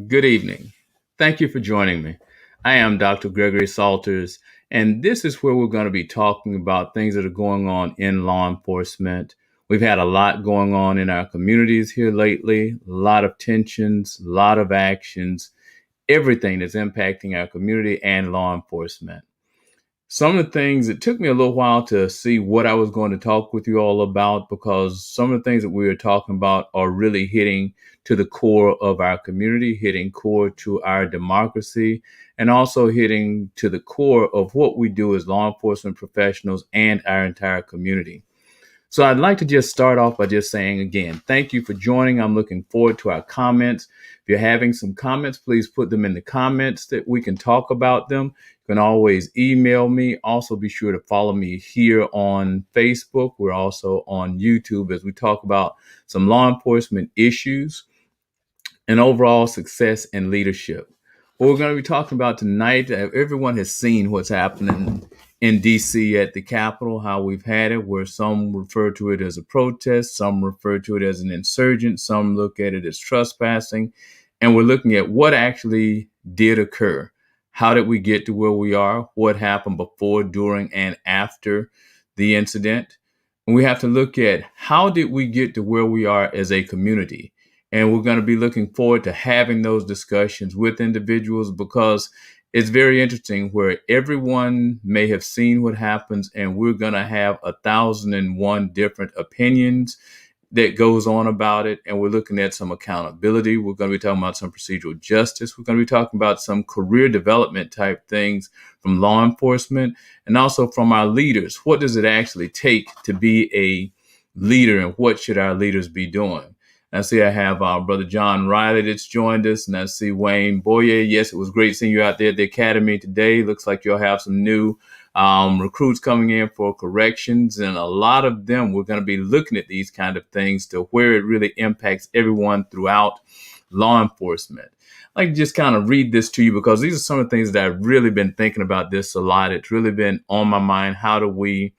Good evening. Thank you for joining me. I am Dr. Gregory Salters, and this is where we're going to be talking about things that are going on in law enforcement. We've had a lot going on in our communities here lately, a lot of tensions, a lot of actions, everything that's impacting our community and law enforcement. Some of the things, it took me a little while to see what I was going to talk with you all about because some of the things that we are talking about are really hitting to the core of our community, hitting core to our democracy, and also hitting to the core of what we do as law enforcement professionals and our entire community. So I'd like to just start off by just saying again, thank you for joining. I'm looking forward to our comments. If you're having some comments, please put them in the comments that we can talk about them. You can always email me. Also, be sure to follow me here on Facebook. We're also on YouTube as we talk about some law enforcement issues and overall success and leadership. What we're going to be talking about tonight, everyone has seen what's happening in DC at the Capitol, how we've had it, where some refer to it as a protest, some refer to it as an insurgent, some look at it as trespassing. And we're looking at what actually did occur. How did we get to where we are? What happened before, during, and after the incident? And we have to look at how did we get to where we are as a community? And we're going to be looking forward to having those discussions with individuals because it's very interesting where everyone may have seen what happens and we're going to have 1,001 different opinions that goes on about it. And we're looking at some accountability. We're going to be talking about some procedural justice. We're going to be talking about some career development type things from law enforcement and also from our leaders. What does it actually take to be a leader and what should our leaders be doing? I see I have Brother John Riley that's joined us, and I see Wayne Boyer. Yes, it was great seeing you out there at the Academy today. Looks like you'll have some new recruits coming in for corrections, and a lot of them, we're going to be looking at these kind of things to where it really impacts everyone throughout law enforcement. I'd like to just kind of read this to you because these are some of the things that I've really been thinking about this a lot. It's really been on my mind. How do we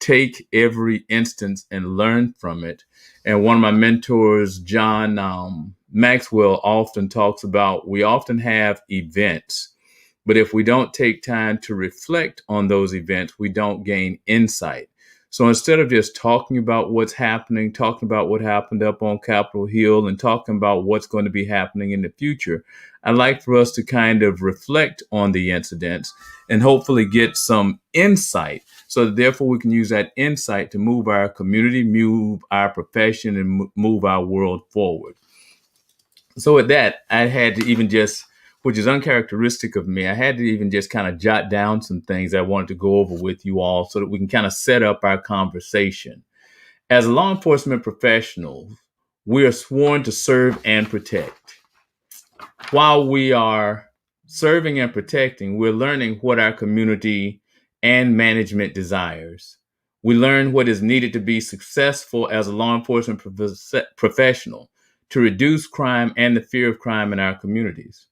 take every instance and learn from it? And one of my mentors, John Maxwell, often talks about we often have events, but if we don't take time to reflect on those events, we don't gain insight. So instead of just talking about what's happening, talking about what happened up on Capitol Hill and talking about what's going to be happening in the future, I'd like for us to kind of reflect on the incidents and hopefully get some insight so that therefore we can use that insight to move our community, move our profession, and move our world forward. So with that, I had to even just, which is uncharacteristic of me, I had to even just kind of jot down some things I wanted to go over with you all so that we can kind of set up our conversation. As law enforcement professionals, we are sworn to serve and protect. While we are serving and protecting, we're learning what our community and management desires. We learn what is needed to be successful as a law enforcement professional to reduce crime and the fear of crime in our communities.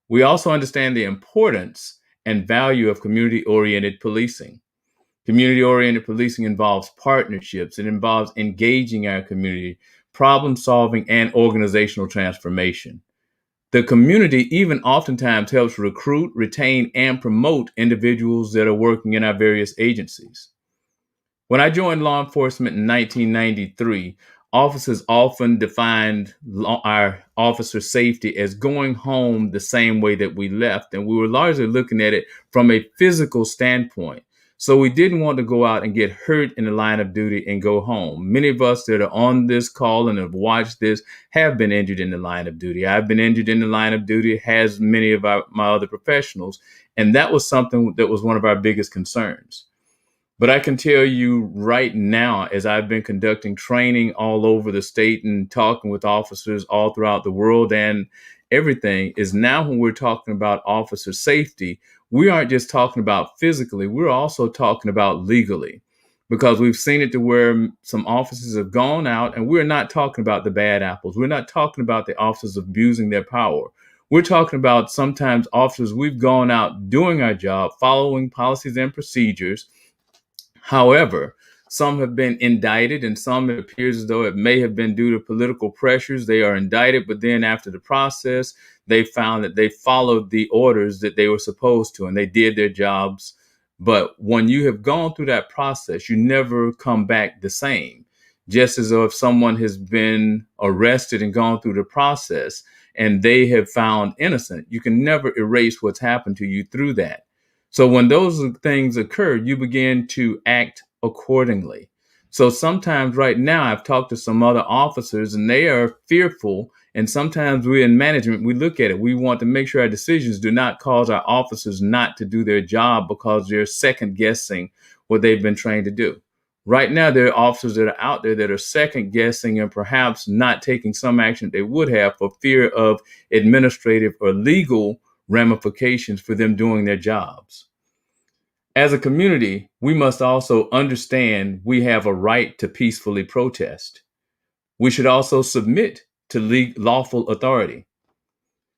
We also understand the importance and value of community-oriented policing. Community-oriented policing involves partnerships. It involves engaging our community, problem solving, and organizational transformation. The community even oftentimes helps recruit, retain, and promote individuals that are working in our various agencies. When I joined law enforcement in 1993, officers often defined our officer safety as going home the same way that we left, and we were largely looking at it from a physical standpoint. So we didn't want to go out and get hurt in the line of duty and go home. Many of us that are on this call and have watched this have been injured in the line of duty. I've been injured in the line of duty, has many of my other professionals, and that was something that was one of our biggest concerns. But I can tell you right now, as I've been conducting training all over the state and talking with officers all throughout the world and everything, is now when we're talking about officer safety, we aren't just talking about physically, we're also talking about legally, because we've seen it to where some officers have gone out, and we're not talking about the bad apples. We're not talking about the officers abusing their power. We're talking about sometimes officers, we've gone out doing our job, following policies and procedures. However, Some have been indicted, and some it appears as though it may have been due to political pressures. They are indicted, but then after the process, they found that they followed the orders that they were supposed to, and they did their jobs. But when you have gone through that process, you never come back the same. Just as though if someone has been arrested and gone through the process and they have found innocent, you can never erase what's happened to you through that. So when those things occur, you begin to act accordingly. So sometimes right now, I've talked to some other officers and they are fearful. And sometimes we in management, we look at it. We want to make sure our decisions do not cause our officers not to do their job because they're second guessing what they've been trained to do. Right now, there are officers that are out there that are second guessing and perhaps not taking some action they would have for fear of administrative or legal ramifications for them doing their jobs. As a community, we must also understand we have a right to peacefully protest. We should also submit to lawful authority.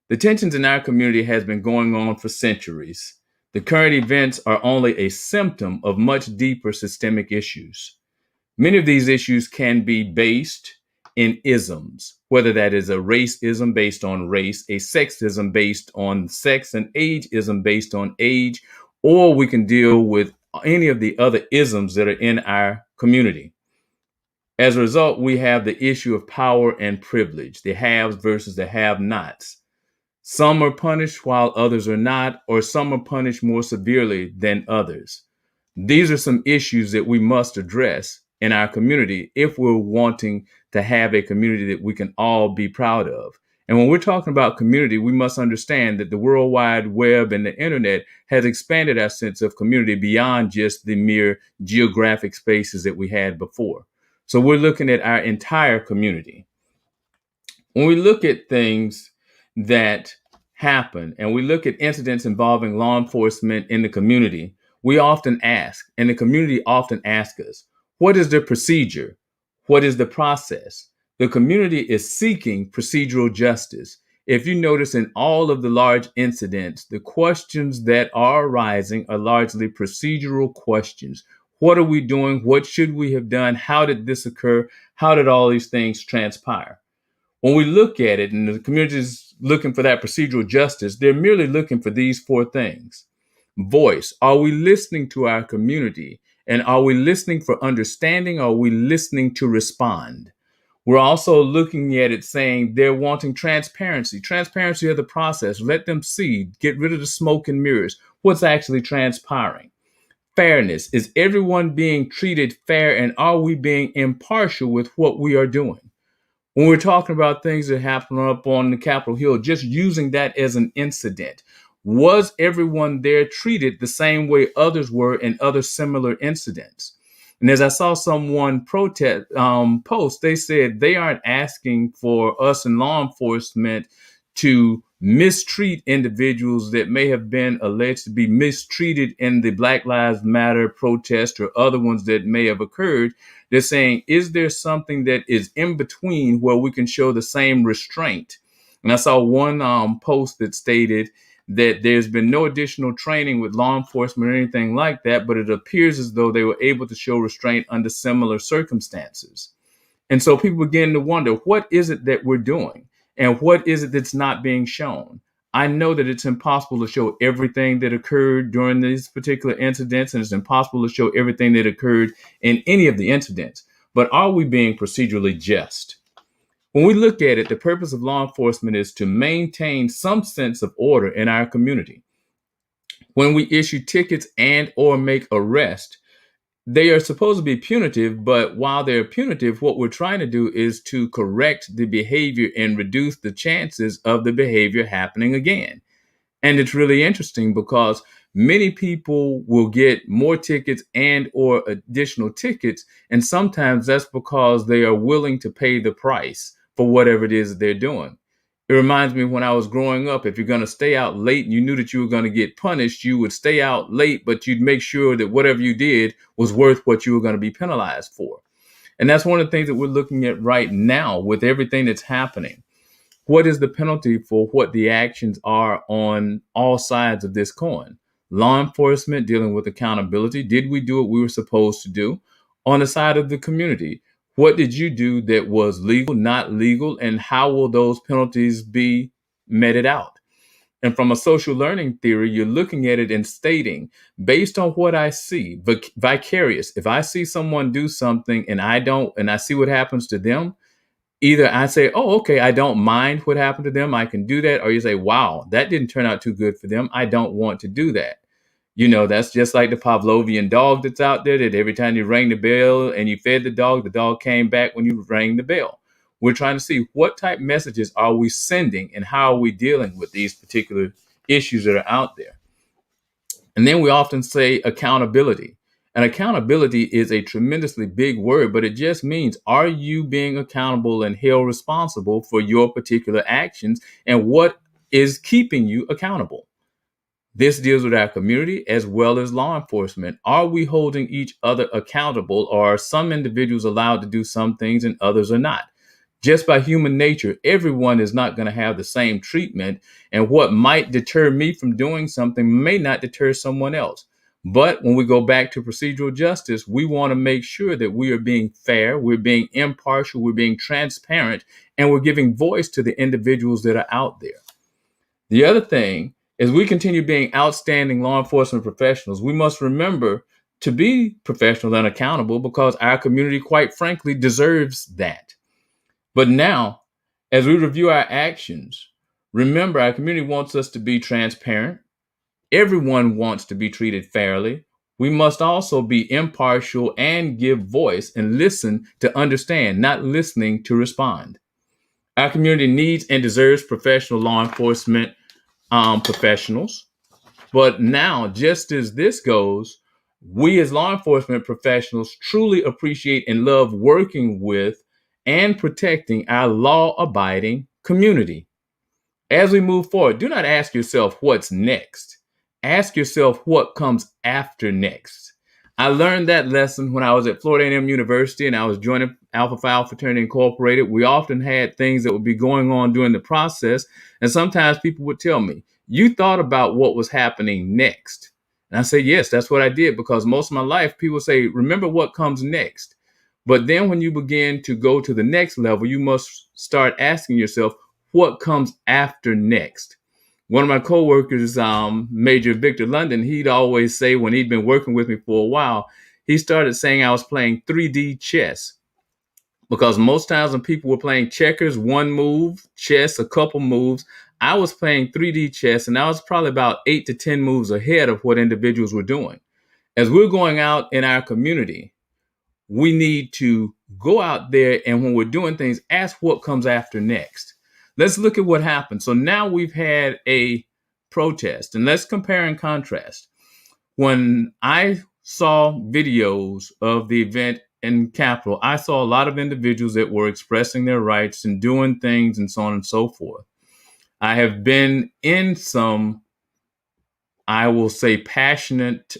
The tensions in our community has been going on for centuries. The current events are only a symptom of much deeper systemic issues. Many of these issues can be based in isms, whether that is a racism based on race, a sexism based on sex, an ageism based on age, or we can deal with any of the other isms that are in our community. As a result, we have the issue of power and privilege, the haves versus the have-nots. Some are punished while others are not, or some are punished more severely than others. These are some issues that we must address in our community if we're wanting to have a community that we can all be proud of. And when we're talking about community, we must understand that the World Wide Web and the internet has expanded our sense of community beyond just the mere geographic spaces that we had before. So we're looking at our entire community. When we look at things that happen and we look at incidents involving law enforcement in the community, we often ask, and the community often asks us, what is the procedure? What is the process? The community is seeking procedural justice. If you notice in all of the large incidents, the questions that are arising are largely procedural questions. What are we doing? What should we have done? How did this occur? How did all these things transpire? When we look at it and the community is looking for that procedural justice, they're merely looking for these four things. Voice. Are we listening to our community? And are we listening for understanding? Or are we listening to respond? We're also looking at it saying they're wanting transparency of the process. Let them see, get rid of the smoke and mirrors. What's actually transpiring? Fairness. Is everyone being treated fair? And are we being impartial with what we are doing? When we're talking about things that happen up on the Capitol Hill, just using that as an incident, was everyone there treated the same way others were in other similar incidents? And as I saw someone post, they said they aren't asking for us in law enforcement to mistreat individuals that may have been alleged to be mistreated in the Black Lives Matter protest or other ones that may have occurred. They're saying, is there something that is in between where we can show the same restraint? And I saw one post that stated that there's been no additional training with law enforcement or anything like that, but it appears as though they were able to show restraint under similar circumstances. And so people begin to wonder, what is it that we're doing? And what is it that's not being shown? I know that it's impossible to show everything that occurred during these particular incidents, and it's impossible to show everything that occurred in any of the incidents. But are we being procedurally just? When we look at it, the purpose of law enforcement is to maintain some sense of order in our community. When we issue tickets and or make arrests, they are supposed to be punitive, but while they're punitive, what we're trying to do is to correct the behavior and reduce the chances of the behavior happening again. And it's really interesting because many people will get more tickets and or additional tickets. And sometimes that's because they are willing to pay the price for whatever it is that they're doing. It reminds me when I was growing up, if you're going to stay out late and you knew that you were going to get punished, you would stay out late, but you'd make sure that whatever you did was worth what you were going to be penalized for. And that's one of the things that we're looking at right now with everything that's happening. What is the penalty for what the actions are on all sides of this coin? Law enforcement dealing with accountability. Did we do what we were supposed to do? on the side of the community? What did you do that was legal, not legal, and how will those penalties be meted out? And from a social learning theory, you're looking at it and stating, based on what I see, vicarious. If I see someone do something and I don't, and I see what happens to them, either I say, oh, okay, I don't mind what happened to them, I can do that. Or you say, wow, that didn't turn out too good for them, I don't want to do that. That's just like the Pavlovian dog that's out there, that every time you rang the bell and you fed the dog came back when you rang the bell. We're trying to see what type messages are we sending and how are we dealing with these particular issues that are out there. And then we often say accountability. And accountability is a tremendously big word, but it just means, are you being accountable and held responsible for your particular actions, and what is keeping you accountable? This deals with our community as well as law enforcement. Are we holding each other accountable, or are some individuals allowed to do some things and others are not? Just by human nature, everyone is not going to have the same treatment, and what might deter me from doing something may not deter someone else. But when we go back to procedural justice, we want to make sure that we are being fair, we're being impartial, we're being transparent, and we're giving voice to the individuals that are out there. The other thing is, we continue being outstanding law enforcement professionals. We must remember to be professional and accountable, because our community, quite frankly, deserves that. But now, as we review our actions, remember our community wants us to be transparent. Everyone wants to be treated fairly. We must also be impartial and give voice and listen to understand, not listening to respond. Our community needs and deserves professional law enforcement professionals. But now, just as this goes, we as law enforcement professionals truly appreciate and love working with and protecting our law-abiding community. As we move forward, do not ask yourself what's next. Ask yourself what comes after next. I learned that lesson when I was at Florida A&M University and I was joining Alpha Phi Fraternity Incorporated. We often had things that would be going on during the process, and sometimes people would tell me, you thought about what was happening next. And I say, yes, that's what I did, because most of my life people say, remember what comes next. But then when you begin to go to the next level, you must start asking yourself, what comes after next? One of my coworkers, Major Victor London, he'd always say, when he'd been working with me for a while, he started saying I was playing 3D chess. Because most times when people were playing checkers, one move, chess, a couple moves, I was playing 3D chess, and I was probably about 8 to 10 moves ahead of what individuals were doing. As we're going out in our community, we need to go out there, and when we're doing things, ask what comes after next. Let's look at what happened. So now we've had a protest, and let's compare and contrast. When I saw videos of the event in Capitol, I saw a lot of individuals that were expressing their rights and doing things and so on and so forth. I have been in some, I will say, passionate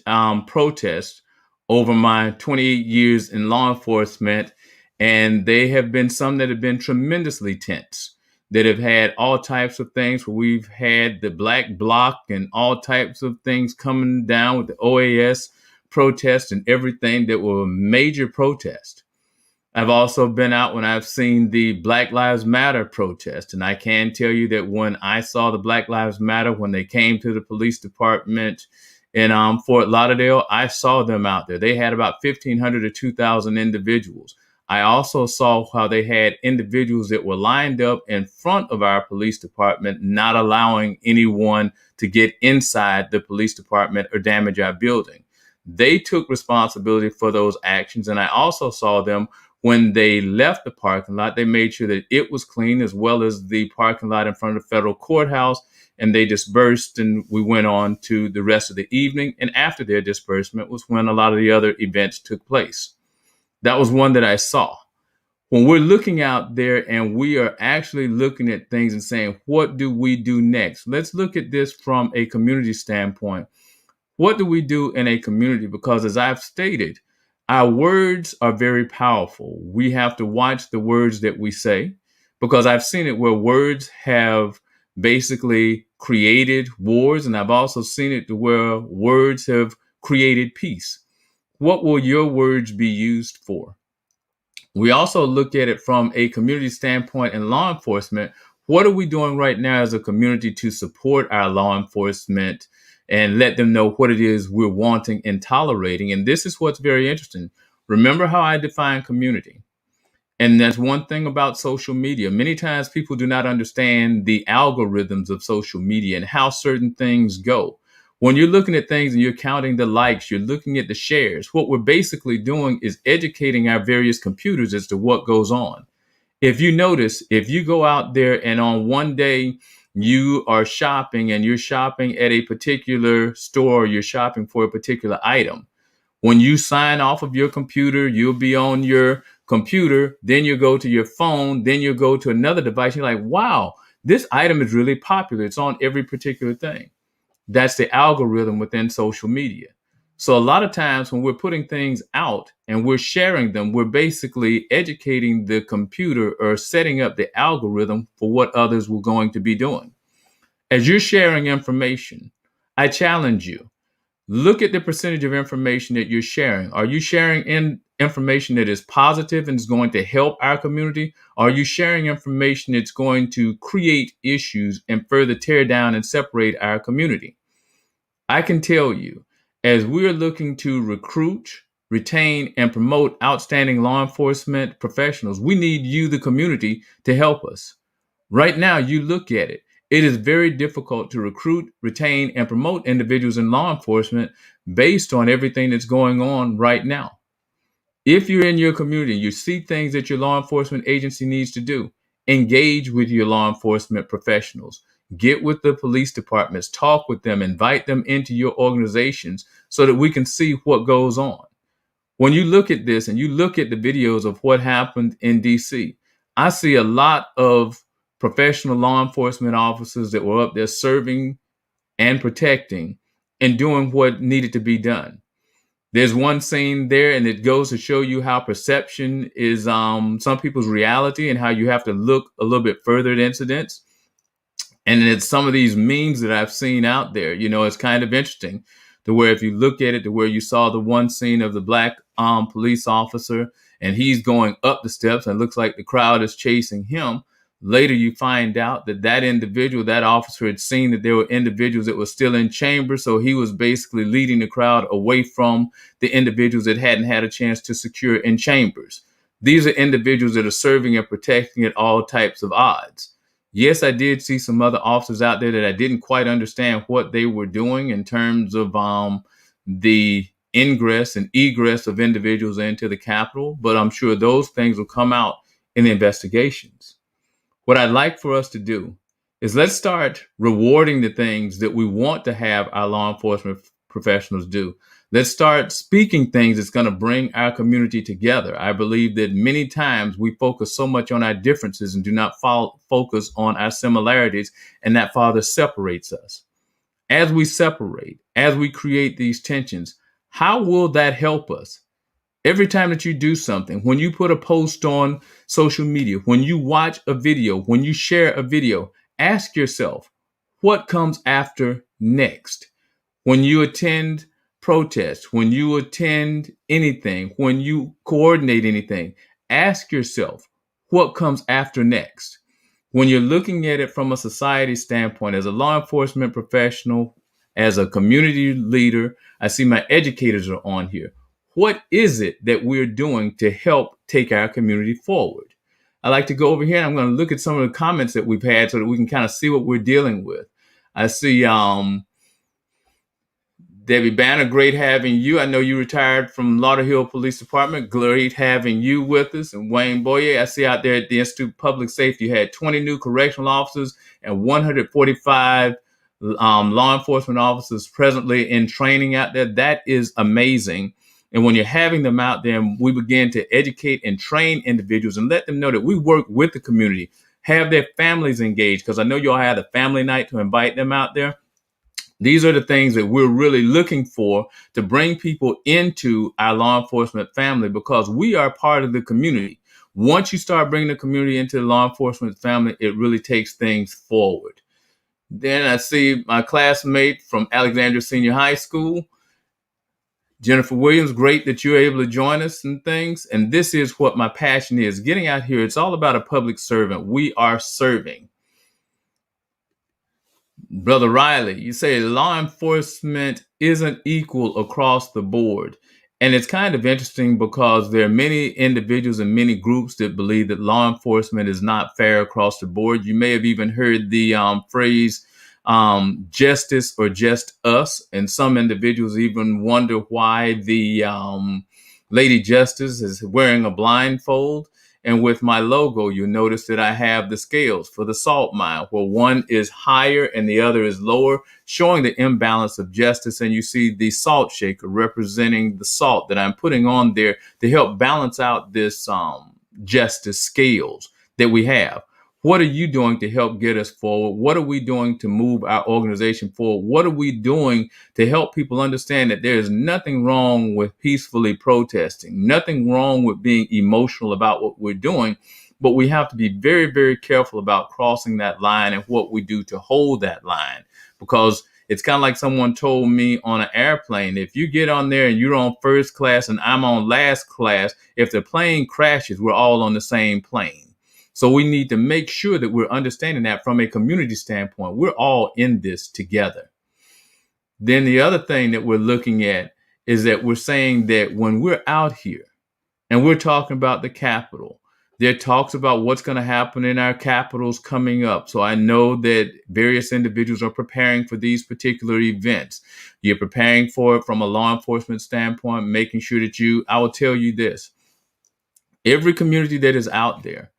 protests over my 28 years in law enforcement, and they have been some that have been tremendously tense, that have had all types of things, where we've had the Black Bloc and all types of things coming down with the OAS protests and everything that were a major protest. I've also been out when I've seen the Black Lives Matter protest. And I can tell you that when I saw the Black Lives Matter, when they came to the police department in Fort Lauderdale, I saw them out there. They had about 1,500 to 2,000 individuals. I also saw how they had individuals that were lined up in front of our police department, not allowing anyone to get inside the police department or damage our building. They took responsibility for those actions. And I also saw them when they left the parking lot. They made sure that it was clean, as well as the parking lot in front of the federal courthouse. And they dispersed, and we went on to the rest of the evening. And after their disbursement was when a lot of the other events took place. That was one that I saw. When we're looking out there and we are actually looking at things and saying, what do we do next? Let's look at this from a community standpoint. What do we do in a community? Because as I've stated, our words are very powerful. We have to watch the words that we say, because I've seen it where words have basically created wars. And I've also seen it to where words have created peace. What will your words be used for? We also look at it from a community standpoint in law enforcement. What are we doing right now as a community to support our law enforcement and let them know what it is we're wanting and tolerating? And this is what's very interesting. Remember how I define community. And that's one thing about social media. Many times people do not understand the algorithms of social media and how certain things go. When you're looking at things and you're counting the likes, you're looking at the shares, what we're basically doing is educating our various computers as to what goes on. If you notice, if you go out there and on one day you are shopping and you're shopping at a particular store, you're shopping for a particular item, when you sign off of your computer, you'll be on your computer, then you go to your phone, then you go to another device. You're like, wow, this item is really popular. It's on every particular thing. That's the algorithm within social media. So a lot of times when we're putting things out and we're sharing them, we're basically educating the computer or setting up the algorithm for what others were going to be doing. As you're sharing information, I challenge you. Look at the percentage of information that you're sharing. Are you sharing information that is positive and is going to help our community? Are you sharing information that's going to create issues and further tear down and separate our community? I can tell you, as we're looking to recruit, retain, and promote outstanding law enforcement professionals, we need you, the community, to help us. Right now, you look at it. It is very difficult to recruit, retain, and promote individuals in law enforcement based on everything that's going on right now. If you're in your community, you see things that your law enforcement agency needs to do, engage with your law enforcement professionals. Get with the police departments, talk with them, invite them into your organizations so that we can see what goes on. When you look at this and you look at the videos of what happened in DC, I see a lot of professional law enforcement officers that were up there serving and protecting and doing what needed to be done. There's one scene there, and it goes to show you how perception is some people's reality and how you have to look a little bit further at incidents. And it's some of these memes that I've seen out there. You know, it's kind of interesting to where if you look at it, to where you saw the one scene of the black police officer and he's going up the steps and it looks like the crowd is chasing him. Later, you find out that that individual, that officer had seen that there were individuals that were still in chambers. So he was basically leading the crowd away from the individuals that hadn't had a chance to secure in chambers. These are individuals that are serving and protecting at all types of odds. Yes, I did see some other officers out there that I didn't quite understand what they were doing in terms of the ingress and egress of individuals into the Capitol, but I'm sure those things will come out in the investigations. What I'd like for us to do is let's start rewarding the things that we want to have our law enforcement professionals do. Let's start speaking things that's going to bring our community together. I believe that many times we focus so much on our differences and do not focus on our similarities, and that further separates us. As we separate, as we create these tensions, how will that help us? Every time that you do something, when you put a post on social media, when you watch a video, when you share a video, ask yourself, what comes after next? When you attend protests, when you attend anything, when you coordinate anything, ask yourself, what comes after next? When you're looking at it from a society standpoint, as a law enforcement professional, as a community leader, I see my educators are on here. What is it that we're doing to help take our community forward? I like to go over here and I'm going to look at some of the comments that we've had so that we can kind of see what we're dealing with. I see Debbie Banner, great having you. I know you retired from Lauderhill Police Department. Great having you with us. And Wayne Boyer, I see out there at the Institute of Public Safety, you had 20 new correctional officers and 145 law enforcement officers presently in training out there. That is amazing. And when you're having them out there, and we begin to educate and train individuals and let them know that we work with the community, have their families engaged, because I know you all had a family night to invite them out there. These are the things that we're really looking for to bring people into our law enforcement family, because we are part of the community. Once you start bringing the community into the law enforcement family, it really takes things forward. Then I see my classmate from Alexandria Senior High School, Jennifer Williams, great that you're able to join us and things. And this is what my passion is, getting out here. It's all about a public servant. We are serving. Brother Riley, you say law enforcement isn't equal across the board. And it's kind of interesting because there are many individuals and many groups that believe that law enforcement is not fair across the board. You may have even heard the phrase justice or just us. And some individuals even wonder why the Lady Justice is wearing a blindfold. And with my logo, you'll notice that I have the scales for the salt mine, where one is higher and the other is lower, showing the imbalance of justice. And you see the salt shaker representing the salt that I'm putting on there to help balance out this justice scales that we have. What are you doing to help get us forward? What are we doing to move our organization forward? What are we doing to help people understand that there is nothing wrong with peacefully protesting, nothing wrong with being emotional about what we're doing, but we have to be very, very careful about crossing that line and what we do to hold that line. Because it's kind of like someone told me on an airplane, if you get on there and you're on first class and I'm on last class, if the plane crashes, we're all on the same plane. So we need to make sure that we're understanding that from a community standpoint, we're all in this together. Then the other thing that we're looking at is that we're saying that when we're out here and we're talking about the Capitol, there are talks about what's going to happen in our capitals coming up. So I know that various individuals are preparing for these particular events. You're preparing for it from a law enforcement standpoint, making sure that I will tell you this, every community that is out there,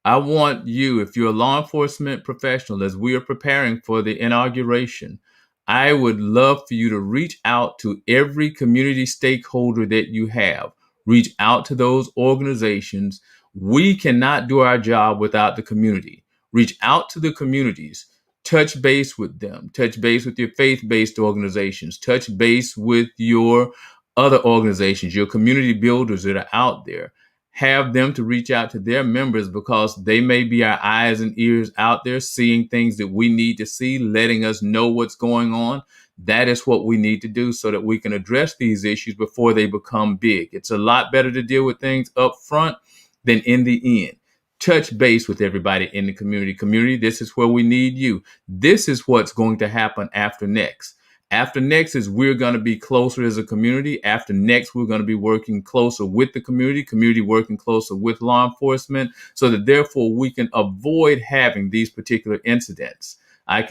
I want you, if you're a law enforcement professional, as we are preparing for the inauguration, I would love for you to reach out to every community stakeholder that you have. Reach out to those organizations. We cannot do our job without the community. Reach out to the communities. Touch base with them. Touch base with your faith-based organizations. Touch base with your other organizations, your community builders that are out there. Have them to reach out to their members because they may be our eyes and ears out there, seeing things that we need to see, letting us know what's going on. That is what we need to do so that we can address these issues before they become big. It's a lot better to deal with things up front than in the end. Touch base with everybody in the community. Community, this is where we need you. This is what's going to happen after next. After next is we're going to be closer as a community. After next, we're going to be working closer with the community working closer with law enforcement, so that therefore we can avoid having these particular incidents. I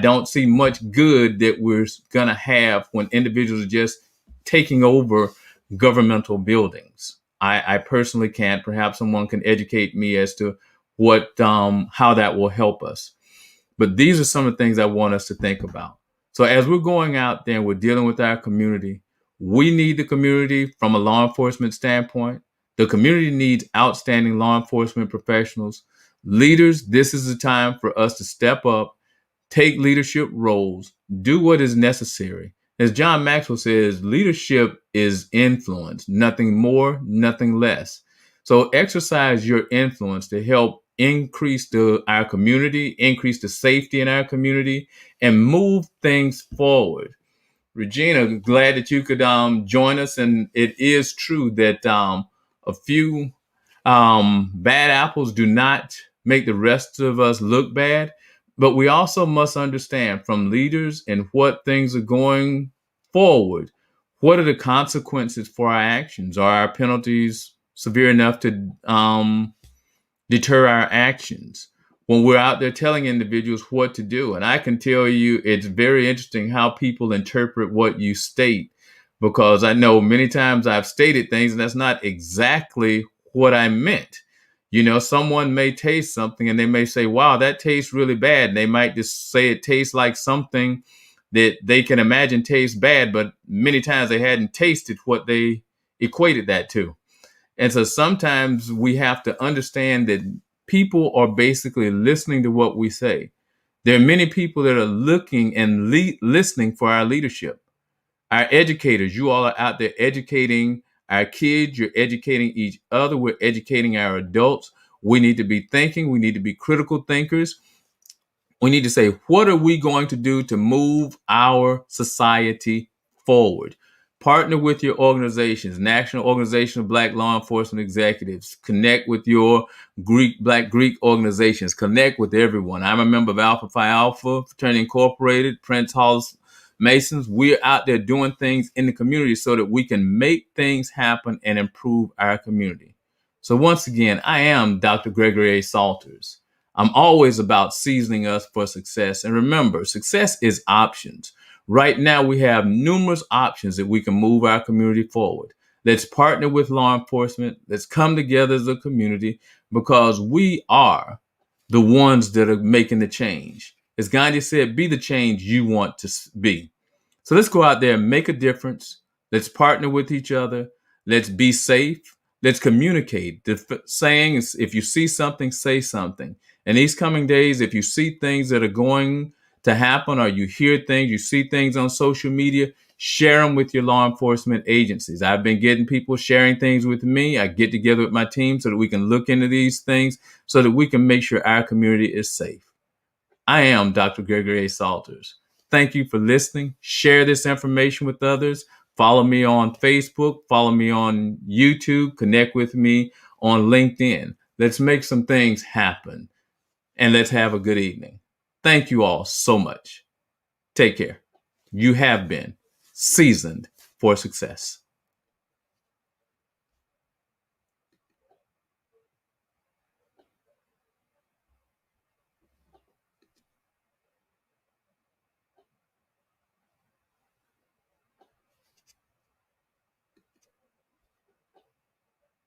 don't see much good that we're going to have when individuals are just taking over governmental buildings. I personally can't. Perhaps someone can educate me as to how that will help us. But these are some of the things I want us to think about. So as we're going out there and we're dealing with our community, we need the community from a law enforcement standpoint. The community needs outstanding law enforcement professionals. Leaders, this is the time for us to step up, take leadership roles, do what is necessary. As John Maxwell says, leadership is influence, nothing more, nothing less. So exercise your influence to help increase our community, increase the safety in our community, and move things forward. Regina, glad that you could join us. And it is true that a few bad apples do not make the rest of us look bad. But we also must understand from leaders and what things are going forward, what are the consequences for our actions? Are our penalties severe enough to deter our actions when we're out there telling individuals what to do? And I can tell you, it's very interesting how people interpret what you state, because I know many times I've stated things and that's not exactly what I meant. You know, someone may taste something and they may say, wow, that tastes really bad. And they might just say it tastes like something that they can imagine tastes bad, but many times they hadn't tasted what they equated that to. And so sometimes we have to understand that people are basically listening to what we say. There are many people that are looking and listening for our leadership. Our educators, you all are out there educating our kids, you're educating each other, we're educating our adults. We need to be thinking, we need to be critical thinkers. We need to say, what are we going to do to move our society forward? Partner with your organizations, National Organization of Black Law Enforcement Executives. Connect with your Black Greek organizations. Connect with everyone. I'm a member of Alpha Phi Alpha, Fraternity Incorporated, Prince Hall's Masons. We're out there doing things in the community so that we can make things happen and improve our community. So once again, I am Dr. Gregory A. Salters. I'm always about seasoning us for success. And remember, success is options. Right now, we have numerous options that we can move our community forward. Let's partner with law enforcement. Let's come together as a community because we are the ones that are making the change. As Gandhi said, be the change you want to be. So let's go out there and make a difference. Let's partner with each other. Let's be safe. Let's communicate. The saying is, if you see something, say something. In these coming days, if you see things that are going to happen or you hear things, you see things on social media, share them with your law enforcement agencies. I've been getting people sharing things with me. I get together with my team so that we can look into these things so that we can make sure our community is safe. I am Dr. Gregory A. Salters. Thank you for listening. Share this information with others. Follow me on Facebook. Follow me on YouTube. Connect with me on LinkedIn. Let's make some things happen. And let's have a good evening. Thank you all so much. Take care. You have been seasoned for success.